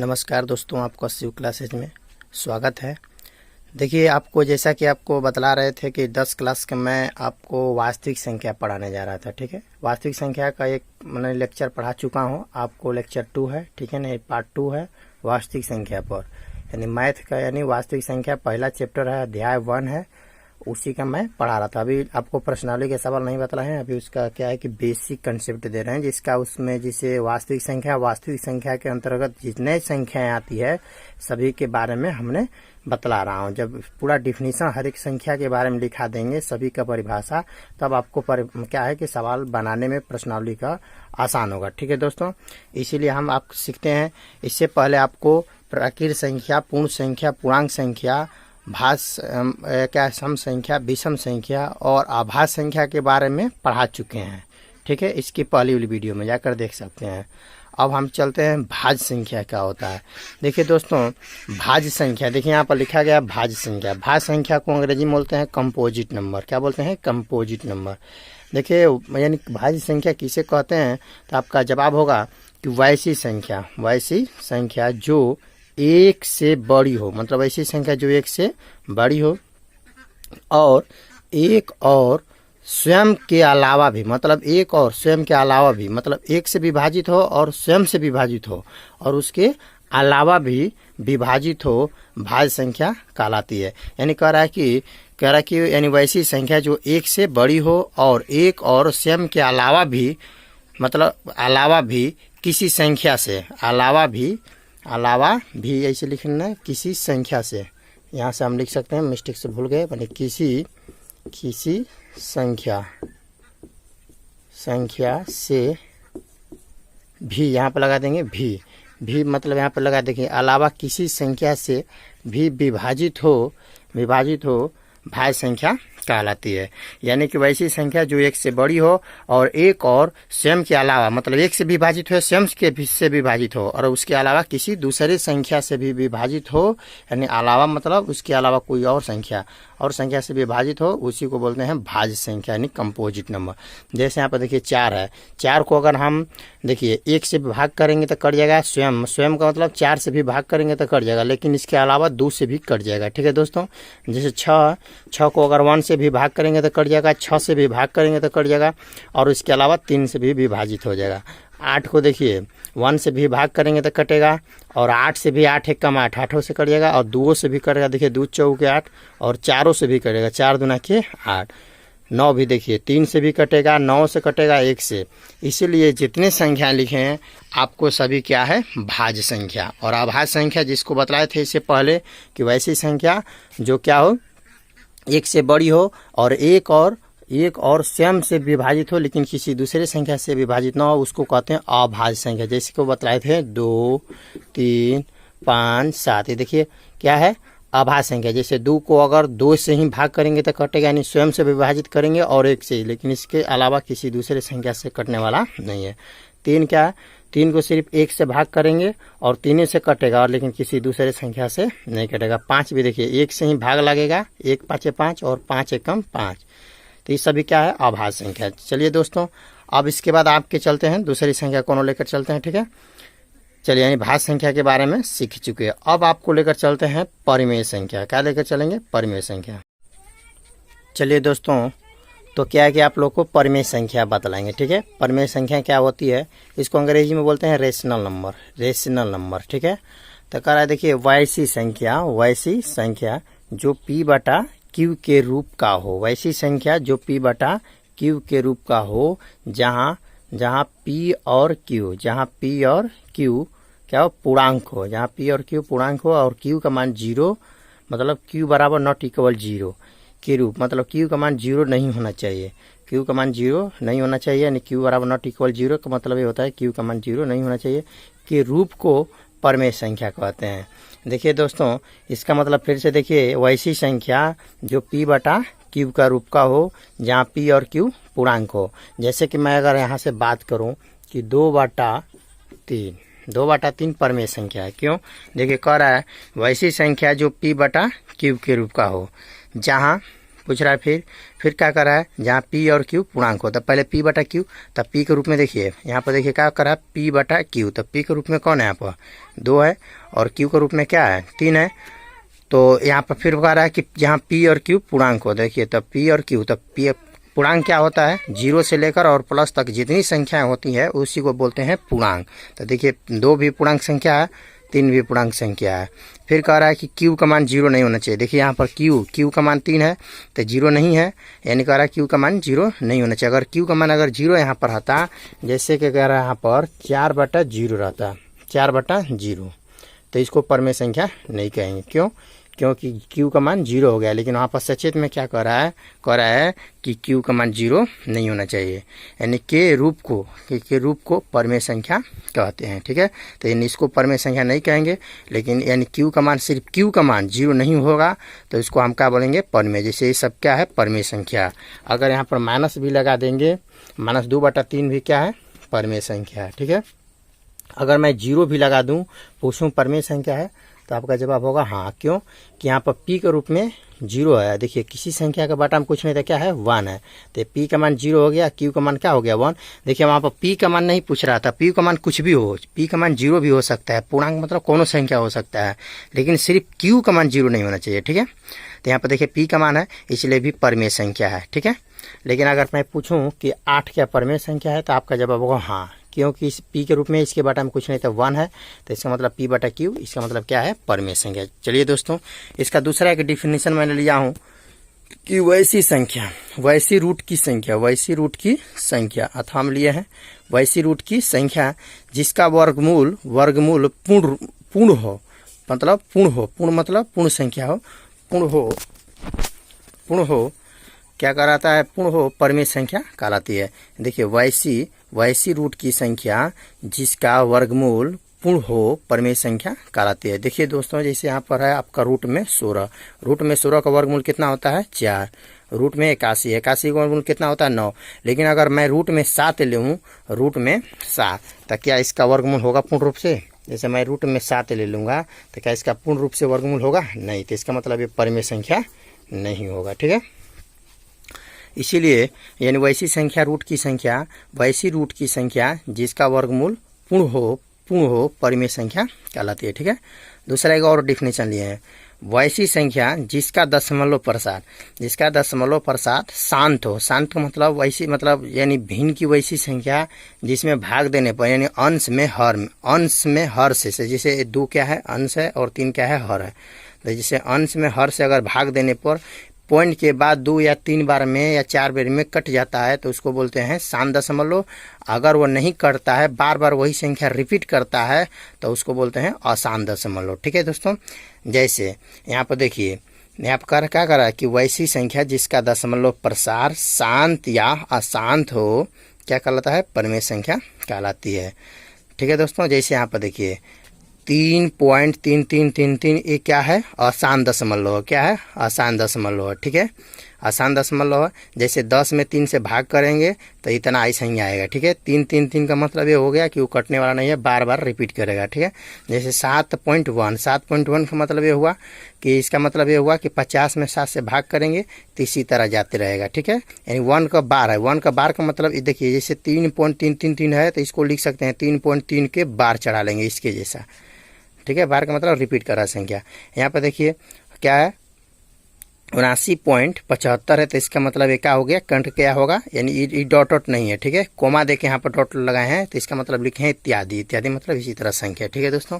नमस्कार दोस्तों, आपका शिव क्लासेज में स्वागत है। देखिए, आपको जैसा कि आपको बतला रहे थे कि 10 क्लास का मैं आपको वास्तविक संख्या पढ़ाने जा रहा था। ठीक है, वास्तविक संख्या का एक मैंने लेक्चर पढ़ा चुका हूं आपको, लेक्चर 2 है। ठीक है ना, पार्ट 2 है वास्तविक संख्या पर, यानी मैथ का, यानी वास्तविक संख्या पहला चैप्टर है, अध्याय 1 है, उसी का मैं पढ़ा रहा था। अभी आपको प्रश्नावली के सवाल नहीं बतलाए हैं, अभी उसका क्या है कि बेसिक कंसेप्ट दे रहे हैं, जिसका उसमें जिसे वास्तविक संख्या के अंतर्गत जितने संख्याएं आती है सभी के बारे में हमने बतला रहा हूं। जब पूरा डिफिनीशन हर एक संख्या के बारे में लिखा देंगे, सभी का परिभाषा, तब आपको क्या है कि सवाल बनाने में प्रश्नावली का आसान होगा। ठीक है दोस्तों, इसीलिए हम आप सीखते हैं। इससे पहले आपको प्राकृत संख्या, पूर्ण संख्या, पूर्णांक संख्या, सम संख्या, विषम संख्या और आभास संख्या के बारे में पढ़ा चुके हैं। ठीक है, इसकी पहली वाली वीडियो में जाकर देख सकते हैं। अब हम चलते हैं भाज्य संख्या क्या होता है। देखिए दोस्तों, भाज्य संख्या, देखिए यहाँ पर लिखा गया भाज्य संख्या। भाज्य संख्या को अंग्रेजी में बोलते हैं कंपोजिट नंबर। क्या बोलते हैं? Composite number. देखिए, यानी भाज्य संख्या किसे कहते हैं, तो आपका जवाब होगा कि वैसी संख्या जो एक से बड़ी हो, मतलब ऐसी संख्या जो एक से बड़ी हो और एक और स्वयं के अलावा भी, मतलब एक और स्वयं के अलावा भी, मतलब एक से विभाजित हो और स्वयं से विभाजित हो और उसके अलावा भी विभाजित हो, भाज्य संख्या कहलाती है। यानी कह रहा है कि यानी वैसी संख्या जो एक से बड़ी हो और एक और स्वयं के अलावा भी, मतलब अलावा भी किसी संख्या से, अलावा भी ऐसे लिखना है, किसी संख्या से। यहाँ से हम लिख सकते हैं, मिस्टेक से भूल गए, माने किसी संख्या से भी, यहाँ पर लगा देंगे भी मतलब यहाँ पर लगा देंगे अलावा किसी संख्या से भी विभाजित हो भाज्य संख्या कहलाती है। यानी कि वैसी संख्या जो एक से बड़ी हो और एक और स्वयं के अलावा, मतलब एक से विभाजित हो, स्वयं के से विभाजित हो और उसके अलावा किसी दूसरे संख्या से भी विभाजित हो, यानी अलावा मतलब उसके अलावा कोई और संख्या से विभाजित हो, उसी को बोलते हैं भाज्य संख्या, यानी कंपोजिट नंबर। जैसे यहाँ पर देखिए 4 है, 4 को अगर हम देखिए 1 से भाग करेंगे तो कट जाएगा, स्वयं का मतलब 4 से भी भाग करेंगे तो कट जाएगा, लेकिन इसके अलावा 2 से भी कट जाएगा। ठीक है दोस्तों, जैसे 6 को अगर 1 से भी भाग करेंगे तो कट जाएगा, 6 से भी भाग करेंगे तो कट जाएगा और इसके अलावा 3 से भी विभाजित हो जाएगा। 8 को देखिए 1 से भी भाग करेंगे तो कटेगा और 8 से भी, 8 एक कम 8, 8 से कट जाएगा और 2 से भी कटेगा। देखिए 2 चौके 8 और 4 से भी कटेगा, 4 दूना के 8। 9 भी देखिए 3 से भी कटेगा, 9 से कटेगा, 1 से। इसीलिए जितने संख्या लिखे हैं आपको सभी क्या है, भाज्य संख्या। और अभाज्य संख्या जिसको बतलाए थे इससे पहले कि वैसी संख्या जो क्या हो, एक से बड़ी हो और एक और स्वयं से विभाजित हो लेकिन किसी दूसरे संख्या से विभाजित ना हो, उसको कहते हैं अभाज्य संख्या। जैसे को बतलाए थे 2, 3, 5, 7, ये देखिए क्या है, अभाज्य संख्या। जैसे 2 को अगर 2 से ही भाग करेंगे तो कटेगा, यानी स्वयं से विभाजित करेंगे और 1 से, लेकिन इसके अलावा किसी दूसरे संख्या से कटने वाला नहीं है। 3 क्या है, 3 को सिर्फ 1 से भाग करेंगे और 3 से कटेगा और लेकिन किसी दूसरे संख्या से नहीं कटेगा। 5 भी देखिए 1 से ही भाग लगेगा, 1 5 5 और 5 एकम 5। तो ये सभी क्या है, अभाज्य संख्या। चलिए दोस्तों, अब इसके बाद आपके चलते हैं दूसरी संख्या कौन लेकर चलते हैं। ठीक है, चलिए, यानी भाज्य संख्या के बारे में सीख चुके हैं। अब आपको लेकर चलते हैं परिमेय संख्या। क्या लेकर चलेंगे? परिमेय संख्या। चलिए दोस्तों, तो क्या है कि आप लोग को परिमेय संख्या बतलाएंगे। ठीक है, परिमेय संख्या क्या होती है, इसको अंग्रेजी में बोलते हैं रेशनल नंबर। ठीक है, तो कह रहा है देखिए वैसी संख्या जो P/Q के रूप का हो, वैसी संख्या जो P/Q के रूप का हो, जहाँ P और Q क्या हो, पूर्णांक हो, जहाँ P और Q पूर्णांक हो और Q का मान 0, मतलब Q बराबर नॉट इक्वल 0 के रूप, मतलब Q का मान 0 नहीं होना चाहिए, Q का मान 0 नहीं होना चाहिए, यानी Q बराबर नॉट इक्वल 0 का मतलब ये होता है Q का मान 0 नहीं होना चाहिए के रूप को परिमेय संख्या कहते हैं। देखिए दोस्तों, इसका मतलब फिर से देखिए, वैसी संख्या जो P/Q का रूप का हो, जहाँ P और Q पूर्णांक हो। जैसे कि मैं अगर यहाँ से बात करूँ कि 2/3 परिमेय संख्या है। क्यों? देखिए कह रहा है वैसी संख्या जो P/Q के रूप का हो, जहाँ पूछ रहा है फिर क्या कर रहा है, जहाँ पी और क्यू पूर्णांक हो तब पहले पी बटा क्यू, तब पी के रूप में देखिए यहाँ पर देखिए क्या कर रहा है, पी बटा क्यू, तब पी के रूप में कौन है यहाँ पर 2 है और क्यू के रूप में क्या है 3 है। तो यहाँ पर फिर कह रहा है कि जहाँ पी और क्यू पूर्णांक हो, देखिए तब पी और क्यू, तब पी पूर्णांक क्या होता है 0 से लेकर और प्लस तक जितनी संख्याएं होती है उसी को बोलते हैं पूर्णांक। तो देखिए 2 भी पूर्णांक संख्या है, 3 भी पूर्णांक संख्या है। फिर कह रहा है कि क्यू का मान 0 नहीं होना चाहिए, देखिए यहाँ पर क्यू का मान 3 है तो 0 नहीं है, यानी कह रहा है क्यू का मान 0 नहीं होना चाहिए। अगर क्यू का मान अगर 0 यहाँ पर रहता, जैसे कि कह रहा है यहाँ पर 4/0 रहता, 4/0, तो इसको परमेय संख्या नहीं कहेंगे। क्यों? क्योंकि क्यू का मान 0 हो गया, लेकिन वहाँ पर सचेत में क्या कह रहा है कि क्यू का मान 0 नहीं होना चाहिए, यानी के रूप को परमेय संख्या कहते हैं। ठीक है, तो यानी इसको परमेय संख्या नहीं कहेंगे, लेकिन यानी क्यू का मान सिर्फ क्यू का मान 0 नहीं होगा तो इसको हम क्या बोलेंगे परमेय। जैसे ये सब क्या है परमेय संख्या। अगर यहाँ पर माइनस भी लगा देंगे, -2/3 भी क्या है परमेय संख्या है। ठीक है, अगर मैं 0 भी लगा दूं, पूछूं परमेय संख्या है, तो आपका जवाब होगा हाँ। क्यों? कि यहाँ पर p के रूप में 0 है, देखिए किसी संख्या का बाटा में कुछ नहीं था, क्या है 1 है, तो p का मान 0 हो गया, q का मान क्या हो गया 1। देखिए वहाँ पर p का मान नहीं पूछ रहा था, p का मान कुछ भी हो, p का मान 0 भी हो सकता है, पूर्णांक मतलब कोनो संख्या हो सकता है, लेकिन सिर्फ q का मान 0 नहीं होना चाहिए। ठीक है, तो यहाँ पर देखिए p का मान है इसलिए भी परमेय संख्या है। ठीक है, लेकिन अगर मैं पूछूं कि 8 क्या परमेय संख्या है, तो आपका जवाब होगा हाँ, क्योंकि इस p के रूप में इसके बाटा में कुछ नहीं था 1 है, तो इसका मतलब p बटा q, इसका मतलब क्या है परमेय संख्या। चलिए दोस्तों, इसका दूसरा एक डिफिनेशन मैंने लिया हूँ कि वैसी संख्या, वैसी रूट की संख्या अथवा हम लिए हैं वैसी रूट की संख्या जिसका वर्गमूल पूर्ण हो, मतलब पूर्ण मतलब पूर्ण संख्या हो, पूर्ण हो क्या कहलाता है, पूर्ण हो परमेय संख्या कहलाती है। देखिए वैसी रूट की संख्या जिसका वर्गमूल पूर्ण हो परमेय संख्या कहलाती है। देखिए दोस्तों, जैसे यहाँ पर है आपका रूट में 16 का वर्गमूल कितना होता है 4, रूट में 81 का वर्गमूल कितना होता है 9, लेकिन अगर मैं रूट में 7 ले लूँ, रूट में 7, तो क्या इसका वर्गमूल होगा पूर्ण रूप से? जैसे मैं रूट में 7 ले लूँगा तो क्या इसका पूर्ण रूप से वर्गमूल होगा? नहीं, तो इसका मतलब ये परमेय संख्या नहीं होगा। ठीक है, इसीलिए यानी वैसी रूट की संख्या जिसका वर्गमूल पूर्ण हो परमेय संख्या कहलाती है। ठीक है, दूसरा एक और डिफिनेशन लिए हैं, वैसी संख्या जिसका दशमलव प्रसाद शांत हो। शांत का मतलब वैसी मतलब यानी भिन्न की वैसी संख्या जिसमें भाग देने पर यानी अंश में हर से जैसे 2 क्या है अंश है और 3 क्या है हर है, तो जैसे अंश में हर से अगर भाग देने पर पॉइंट के बाद 2 या 3 बार में या 4 बार में कट जाता है तो उसको बोलते हैं शांत दशमलव। अगर वो नहीं कटता है, बार बार वही संख्या रिपीट करता है, तो उसको बोलते हैं अशांत दशमलव। ठीक है दोस्तों, जैसे यहाँ पर देखिए यहाँ पर क्या कर रहा है कि वैसी संख्या जिसका दशमलव प्रसार शांत या अशांत हो क्या कहलाता है परमेय संख्या कहलाती है। ठीक है दोस्तों, जैसे यहाँ पर देखिए 3.3333 ये क्या है अशांत दशमलव, क्या है अशांत दशमलव। ठीक है, अशांत दशमलव जैसे 10 में 3 से भाग करेंगे तो इतना ऐसा ही आएगा। ठीक है, 333 का मतलब ये हो गया कि वो कटने वाला नहीं है, बार बार रिपीट करेगा। ठीक है, जैसे 7.1 का मतलब ये हुआ कि इसका मतलब ये हुआ कि 50 में 7 से भाग करेंगे तो इसी तरह जाते रहेगा। ठीक है, यानी 1 का बार है, 1 का बार का मतलब देखिए जैसे 3.333 है तो इसको लिख सकते हैं 3.3 के बार चढ़ा लेंगे इसके जैसा। ठीक है, बार का मतलब रिपीट कर रहा संख्या। यहाँ पर देखिए क्या है 79.75 है, तो इसका मतलब ये क्या हो गया कंट क्या होगा, यानी डॉट नहीं है। ठीक है, कोमा देके यहाँ पर डॉट लगाए हैं तो इसका मतलब लिखे हैं इत्यादि मतलब इसी तरह संख्या। ठीक है दोस्तों,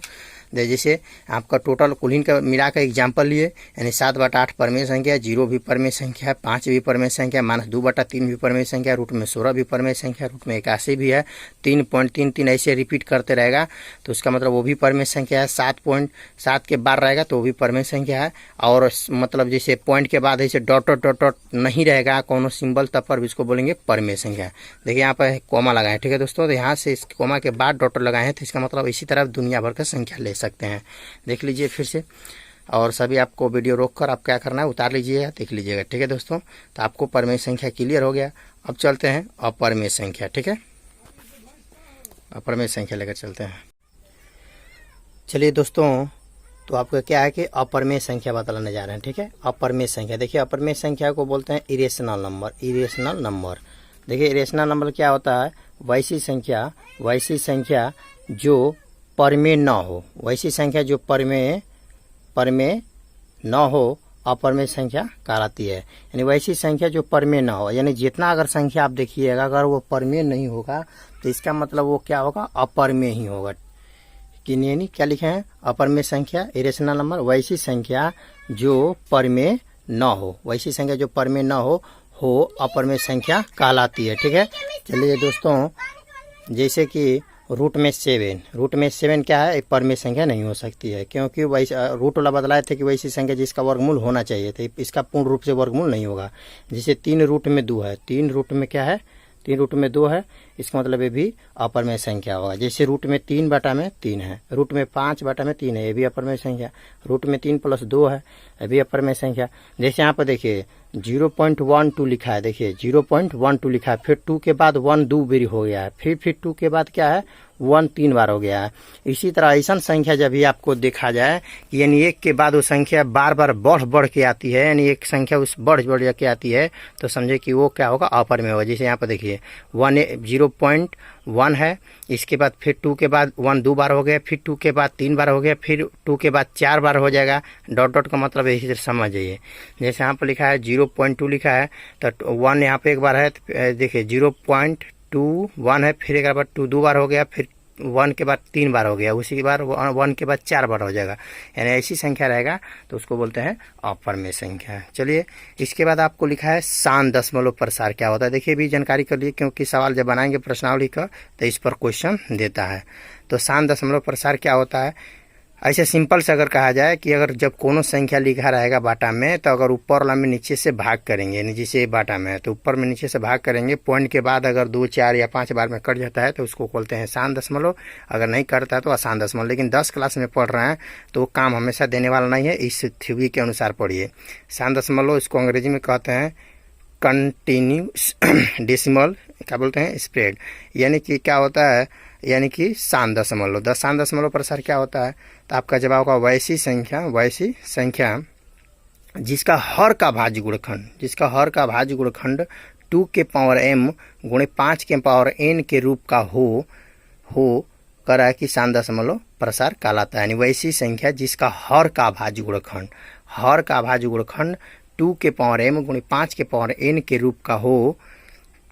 जैसे आपका टोटल कुलीन का मिला का एग्जाम्पल लिए, यानी 7/8 परमेय संख्या, 0 भी परमेय संख्या है, 5 भी परमेय संख्या, -2/3 भी परमेय संख्या, रूट में 16 भी परमेय संख्या, रूट में 81 भी है, 3.33 ऐसे रिपीट करते रहेगा तो उसका मतलब वो भी परमेय संख्या है, 7.7 के बार रहेगा तो वो भी परमेय संख्या है, और मतलब जैसे पॉइंट के बाद ऐसे डॉट नहीं रहेगा कोनो सिंबल तब पर भी इसको बोलेंगे परमेय संख्या। देखिए यहाँ पर कोमा लगाए। ठीक है दोस्तों, तो यहाँ से इस कोमा के बाद डॉट लगाए हैं तो इसका मतलब इसी तरह दुनिया भर का संख्या ले सकते हैं। देख लीजिए फिर से, और सभी आपको वीडियो रोककर आप क्या करना है उतार लीजिएगा, देख लीजिएगा। ठीक है दोस्तों, तो आपको परमेय संख्या क्लियर हो गया। अब चलते हैं अपरमेय संख्या। ठीक है, अपरमेय संख्या लेकर चलते हैं। चलिए दोस्तों, तो आपका क्या है कि अपरिमेय संख्या बताने जा रहे हैं। ठीक है, अपरिमेय संख्या, देखिए अपरिमेय संख्या को बोलते हैं इरेशनल नंबर। इरेशनल नंबर, देखिए इरेशनल नंबर क्या होता है, वैसी संख्या जो परिमेय न हो, वैसी संख्या जो परिमेय न हो अपरिमेय संख्या कहलाती है। यानी वैसी संख्या जो परिमेय न हो, यानी जितना अगर संख्या आप देखिएगा अगर वो परिमेय नहीं होगा तो इसका मतलब वो क्या होगा, अपरिमेय ही होगा। यानी क्या लिखे हैं, अपरिमेय संख्या इरेशनल नंबर, वैसी संख्या जो परिमेय न हो, वैसी संख्या जो परिमेय न हो अपरिमेय संख्या कहलाती है। ठीक है, चलिए दोस्तों, जैसे कि रूट में 7 क्या है, एक परिमेय संख्या नहीं हो सकती है, क्योंकि वैसे रूट वाला बदलाए थे कि वैसी संख्या जिसका वर्गमूल होना चाहिए था, इसका पूर्ण रूप से वर्गमूल नहीं होगा। जैसे 3 रूट में 2 है, 3 रूट में क्या है, 3 रूट में 2 है, इसका मतलब ये भी अपरिमेय संख्या होगा। जैसे रूट में 3/3 है, रूट में 5/3 है, ये भी अपरिमेय संख्या। रूट में 3 + 2 है, ये भी अपरिमेय संख्या। जैसे यहाँ पर देखिए 0.12 लिखा है, देखिए 0.12 लिखा है, फिर 2 के बाद 1 2 बार हो गया है, फिर 2 के बाद क्या है 1 3 बार हो गया है। इसी तरह ऐसा संख्या जब भी आपको देखा जाए, यानी 1 के बाद वो संख्या बार बार बढ़ के आती है, यानी एक संख्या उस बढ़ के आती है, तो समझे कि वो क्या होगा, अपरिमेय होगा। जैसे यहाँ पर देखिए 0.1 है, इसके बाद फिर 2 के बाद 1 2 बार हो गया, फिर 2 के बाद 3 बार हो गया, फिर 2 के बाद 4 बार हो जाएगा। डॉट का मतलब इसी तरह समझ जाइए। जैसे यहाँ पर लिखा है 0.2 लिखा है, तो 1 यहाँ पे एक बार है, तो देखिए 0.21 है, फिर एक बार 2 2 बार हो गया, फिर 1 के बाद 3 बार हो गया, उसी के बाद 1 के बाद 4 बार हो जाएगा। यानी ऐसी संख्या रहेगा तो उसको बोलते हैं अपरिमेय संख्या। चलिए, इसके बाद आपको लिखा है शांत दशमलव प्रसार क्या होता है। देखिए भी जानकारी कर लिए, क्योंकि सवाल जब बनाएंगे प्रश्नावली का तो इस पर क्वेश्चन देता है। तो शांत दशमलव प्रसार क्या होता है, ऐसे सिंपल से अगर कहा जाए कि अगर जब कोनो संख्या लिखा रहेगा बाटा में, तो अगर ऊपर वाला में नीचे से भाग करेंगे, यानी जैसे बाटा में है तो ऊपर में नीचे से भाग करेंगे, पॉइंट के बाद अगर 2 4 या 5 बार में कट जाता है तो उसको बोलते हैं शांत दशमलव, अगर नहीं करता है तो अशांत दशमलव। लेकिन 10 क्लास में पढ़ रहे हैं तो वो काम हमेशा देने वाला नहीं है, इस थ्योरी के अनुसार पढ़िए। शांत दशमलव इसको अंग्रेजी में कहते हैं कंटिन्यूस डेसिमल, क्या बोलते हैं, स्प्रेड। यानी कि क्या होता है, यानी कि शांत दशमलव। शांत दशमलव प्रसार क्या होता है, तो आपका जवाब होगा वैसी संख्या जिसका हर का भाज्य गुणनखंड 2 के पावर m गुणे 5 के पावर n के रूप का हो करा है कि शांत दशमलव प्रसार कहलाता है। यानी वैसी संख्या जिसका हर का भाज्य गुणनखंड 2 के पावर m गुणे 5 के पावर n के रूप का हो,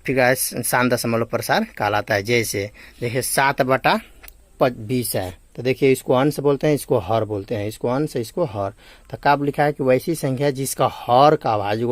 फिर शांत दशमलव प्रसार कहलाता है। जैसे देखिए 7/20 है, तो देखिए इसको अंश बोलते हैं, इसको हर बोलते हैं, इसको अंश इसको हर। तो कब लिखा है कि वैसी संख्या जिसका हर का भाज्य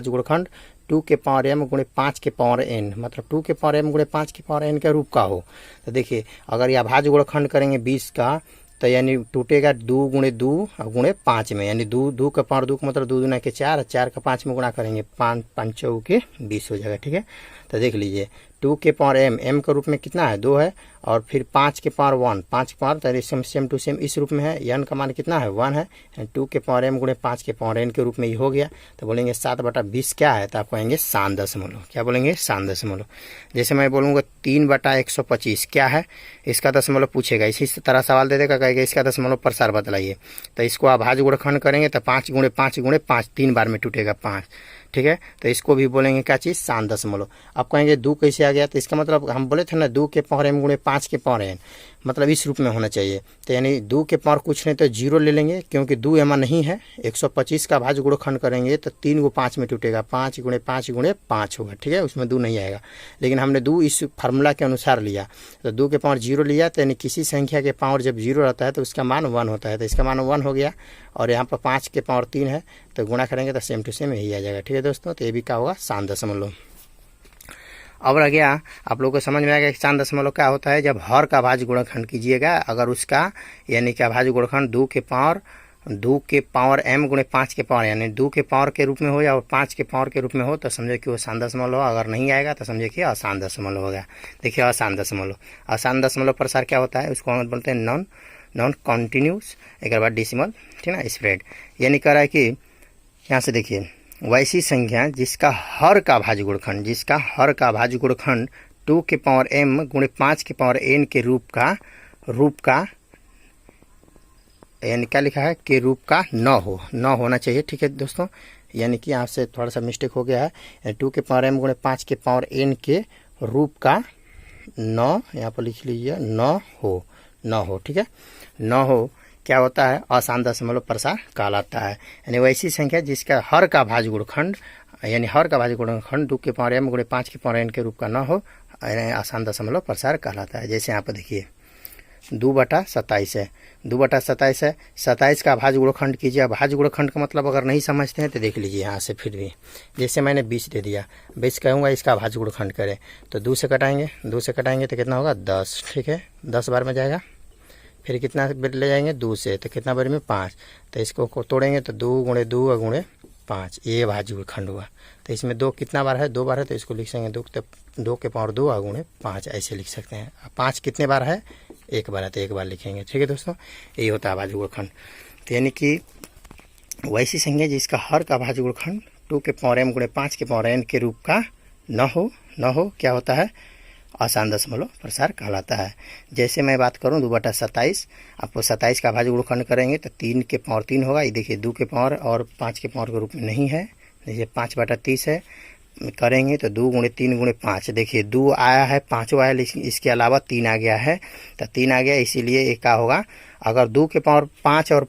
गुणनखंड 2 के पावर m गुणे 5 के पावर n, मतलब 2 के पावर m गुणे 5 के पावर n के रूप का हो। तो देखिए अगर यह भाज्य गुणनखंड करेंगे 20 का, तो यानी टूटेगा 2 गुणे 2 गुणे 5 में, यानी 2 का पावर 2 का मतलब 2 दूना के 4, 4 का 5 में गुणा करेंगे, 5 5 चौके के 20 हो जाएगा। ठीक है, तो देख लीजिए 2 के पावर m के रूप में कितना है 2 है, और फिर 5 के पावर 1, 5 के पावर तो सेम टू सेम इस रूप में है, n का मान कितना है 1 है, 2 के पावर m गुणे 5 के पावर n के रूप में ही हो गया। तो बोलेंगे 7/20 क्या है, तो आप कहेंगे शांत दशमलव। क्या बोलेंगे, शांत दशमलव। जैसे मैं बोलूँगा 3/125 क्या है, इसका दशमलव पूछेगा, इसी तरह सवाल दे देगा, कहेगा इसका दशमलव प्रसार बतलाइए। तो इसको आप भाज्य गुणनखंड करेंगे तो 5 गुणे 5 गुणे 5 3 बार में टूटेगा 5। ठीक है, तो इसको भी बोलेंगे क्या चीज़, शांत दशमलव। आप कहेंगे 2 कैसे आ गया, तो इसका मतलब हम बोले थे ना 2 के पावर m गुणे 5 के पावर n, मतलब इस रूप में होना चाहिए। तो यानी 2 के पावर कुछ नहीं तो 0 ले लेंगे, क्योंकि 2 यहाँ नहीं है। 125 का भाज्य गुणनखंड करेंगे तो 3 को 5 में टूटेगा, 5 गुणे 5 गुणे 5 होगा। ठीक है, उसमें 2 नहीं आएगा, लेकिन हमने 2 इस फार्मूला के अनुसार लिया, तो 2 के पावर 0 लिया, तो यानी किसी संख्या के पावर जब 0 रहता है तो उसका मान 1 होता है, तो इसका मान 1 हो गया। और यहाँ पर 5 के पावर 3 है, तो गुणा करेंगे तो सेम टू सेम यही आ जाएगा। ठीक है दोस्तों, तो ये भी क्या होगा, शांत दशमलव। अब रह गया, आप लोगों को समझ में आएगा कि शांत दशमलव क्या होता है। जब हर का भाज्य गुणनखंड कीजिएगा, अगर उसका यानी कि भाज्य गुणनखंड 2 के पावर m गुणे 5 के पावर, यानी 2 के पावर के रूप में हो या 5 के पावर के रूप में हो, तो समझे कि वो शांत दशमलव हो। अगर नहीं आएगा तो समझे कि अशांत दशमलव होगा। देखिए अशांत दशमलव प्रसार क्या होता है, उसको हम बोलते हैं नॉन कॉन्टिन्यूस, एक बाद डेसिमल, ठीक है ना, स्प्रेड। यानी कह रहा है कि यहाँ से देखिए वैसी संख्या जिसका हर का भाज्य गुणनखंड 2 के पावर m गुणे 5 के पावर n के रूप का यानी क्या लिखा है के रूप का न हो, न होना चाहिए। ठीक है दोस्तों, यानी कि यहाँ से थोड़ा सा मिस्टेक हो गया है। 2 के पावर m गुणे 5 के पावर n के रूप का न, यहाँ पर लिख लीजिए न हो, न हो। ठीक है, न हो क्या होता है, आसान दशमलव प्रसार कहलाता है। यानी वैसी संख्या जिसका हर का भाज्य गुणनखंड, यानी हर का भाज्य गुणनखंड 2 के पावर m गुणे 5 के पावर n के रूप का न हो, आसान दशमलव प्रसार कहलाता है। जैसे यहाँ पर देखिए 2/27 है, 2/27 है, 27 का भाज्य गुणनखंड कीजिए। भाज्य गुणनखंड का मतलब अगर नहीं समझते हैं तो देख लीजिए यहाँ से। फिर भी जैसे मैंने 20 दे दिया, 20 कहूँगा इसका भाज्य गुणनखंड करें तो 2 से कटाएंगे, 2 से कटाएंगे तो कितना होगा 10। ठीक है, 10 बार में जाएगा। फिर कितना बार ले जाएंगे 2 से, तो कितना बार में 5। तो इसको तोड़ेंगे तो 2 गुणे 2 और गुणे 5, ये भाज्य गुणनखंड हुआ। तो इसमें 2 कितना बार है, 2 बार है, तो इसको लिख सकते 2 के पावर 2 और गुणे 5 ऐसे लिख सकते हैं। 5 कितने बार है, 1 बार है, तो 1 बार लिखेंगे। ठीक है दोस्तों, यही होता है भाज्य गुणनखंड। तो यानी कि वैसी संख्या जिसका हर का भाज्य गुणनखंड 2 के पावर m गुणे 5 के पावर n के रूप का न हो क्या होता है, आसान दशमलव प्रसार कहलाता है। जैसे मैं बात करूं 2/27, आपको 27 का भाज्य गुणनखंड करेंगे तो 3 के पावर 3 होगा। ये देखिए 2 के पावर और 5 के पावर के रूप में नहीं है, देखिए 5/30 है, करेंगे तो 2 गुणे 3 गुणे 5, देखिए 2 आया है, 5 आया, लेकिन इसके अलावा 3 आ गया है, तो 3 आ गया, इसीलिए ये क्या होगा, अगर 2 के पावर 5 और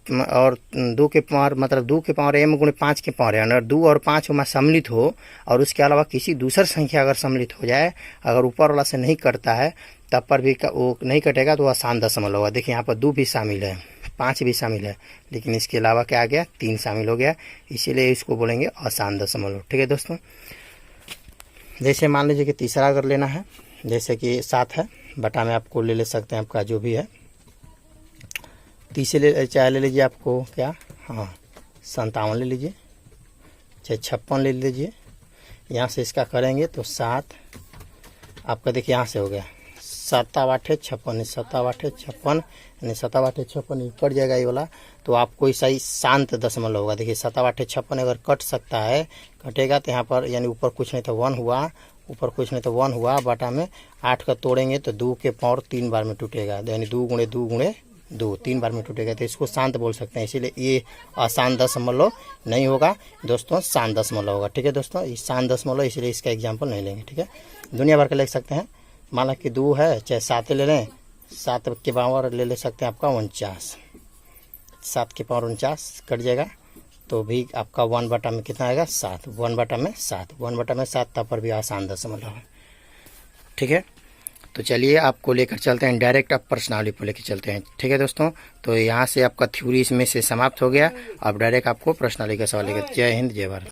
2 के पावर मतलब 2 के पावर m गुणे 5 के पावर n, अगर 2 और 5 में सम्मिलित हो और उसके अलावा किसी दूसर संख्या अगर सम्मिलित हो जाए, अगर ऊपर वाला से नहीं कटता है तब पर भी वो नहीं कटेगा तो आसान दशमलव होगा। देखिए यहाँ पर 2 भी शामिल है, 5 भी शामिल है, लेकिन इसके अलावा क्या आ गया, 3 शामिल हो गया, इसीलिए इसको बोलेंगे आसान दशमलव। ठीक है दोस्तों, जैसे मान लीजिए कि तीसरा अगर लेना है, जैसे कि 7 है, बटा में आपको ले सकते हैं, आपका जो भी है, तीसरे चाहे ले लीजिए आपको क्या, हाँ 57 ले लीजिए, चाहे 56 ले लीजिए। यहाँ से इसका करेंगे तो 7 आपका देखिए यहाँ से हो गया 7 8 56, 7 8 56, यानी 7 8 56 कट जाएगा ये वाला, तो आपको ऐसा ही शांत दशमलव होगा। देखिए 7 8 56 अगर कट सकता है, कटेगा तो यहाँ पर यानी ऊपर कुछ नहीं तो 1 हुआ, ऊपर कुछ नहीं तो 1 हुआ, बटा में 8 का तोड़ेंगे तो 2 के पावर 3 बार में टूटेगा, यानी 2 गुणे 2 गुणे 2 3 बार में टूटेगा, तो इसको शांत बोल सकते हैं। इसीलिए ये आसान दशमलव नहीं होगा दोस्तों, शांत दशमलव होगा। ठीक है दोस्तों, ये शांत दशमलव, इसलिए इसका एग्जाम्पल नहीं लेंगे। ठीक है, दुनिया भर के लिख सकते हैं, माना कि 2 है, चाहे 7 ले लें, 7 के पावर ले सकते हैं आपका 49, 7 के पावर 49 कट जाएगा, तो भी आपका 1 बटा में कितना आएगा 7, 1 बटा में 7, 1 बटा में 7, तब पर भी आसान दशमलव है। ठीक है, तो चलिए आपको लेकर चलते हैं, डायरेक्ट आप प्रश्नावली पर लेकर चलते हैं। ठीक है दोस्तों, तो यहाँ से आपका थ्योरी इसमें से समाप्त हो गया, अब डायरेक्ट आपको प्रश्नावली का सवाल लेकर। जय हिंद, जय भारत।